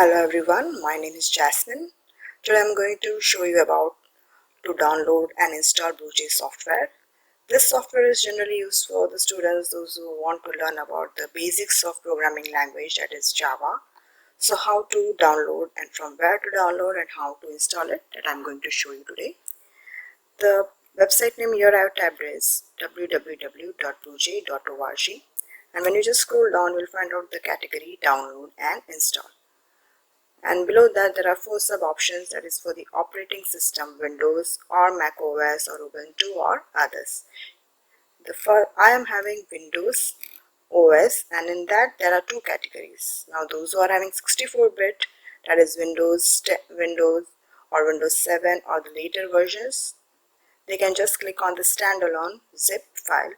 Hello everyone, my name is Jasmine. Today I'm going to show you about to download and install Bluej software. This software is generally used for the students, those who want to learn about the basics of programming language, that is Java. So how to download and from where to download and how to install it, that I'm going to show you today. The website name here I have tabbed is www.bluej.org, and when you just scroll down you'll find out the category download and install. And below that there are 4 sub options, that is for the operating system, Windows or Mac OS or Ubuntu or others. I am having Windows OS, and in that there are 2 categories. Now those who are having 64-bit, that is Windows or Windows 7 or the later versions, they can just click on the standalone zip file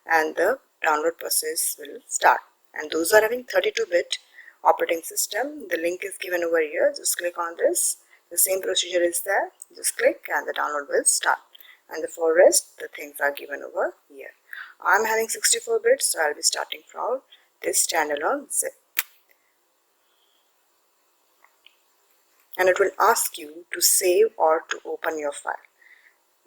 and the download process will start. And those are having 32-bit operating system, the link is given over here, just click on this, the same procedure is there, just click and the download will start. And for rest the things are given over here. I'm having 64 bits, so I'll be starting from this standalone zip, and it will ask you to save or to open your file.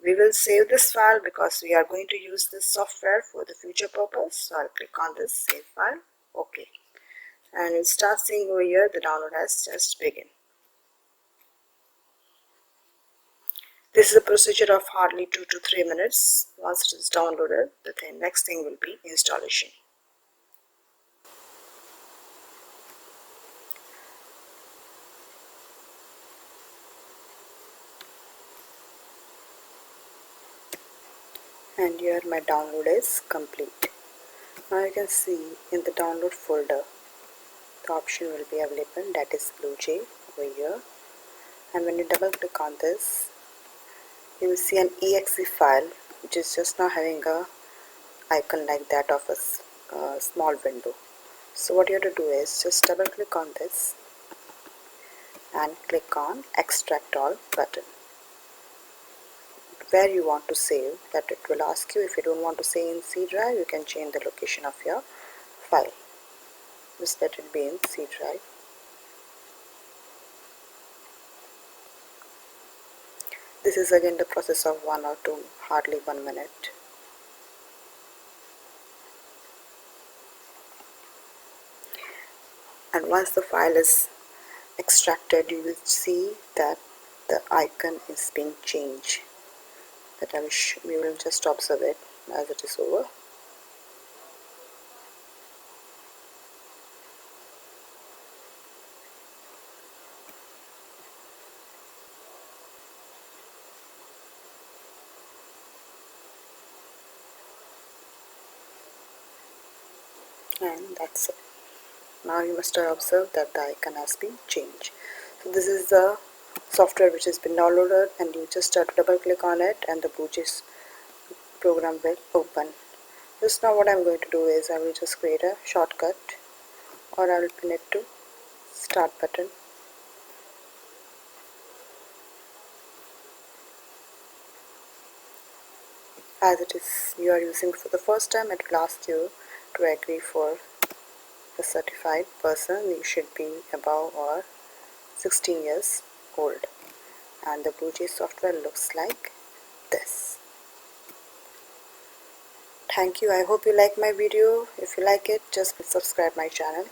We will save this file because we are going to use this software for the future purpose, so I'll click on this save file. Okay, and you'll start seeing over here the download has just begun. This is a procedure of hardly 2 to 3 minutes. Once it is downloaded, the next thing will be installation. And here my download is complete. Now you can see in the download folder the option will be available, that is Bluej over here, and when you double click on this you will see an exe file which is just now having a icon like that of a small window. So what you have to do is just double click on this and click on extract all button. Where you want to save, that it will ask you. If you don't want to save in C drive, you can change the location of your file. Just let it be in C drive. This is again the process of 1 or 2, hardly 1 minute. And once the file is extracted, you will see that the icon is being changed. That we will just observe it as it is over. And that's it. Now you must have observed that the icon has been changed. So this is the software which has been downloaded, and you just have to double click on it and the Bluej program will open. Just now what I'm going to do is I will just create a shortcut, or I will pin it to start button. As it is you are using for the first time, it will ask you to agree for a certified person. You should be above or 16 years old, and the Bluej software looks like this. Thank you. I hope you like my video. If you like it, just subscribe my channel.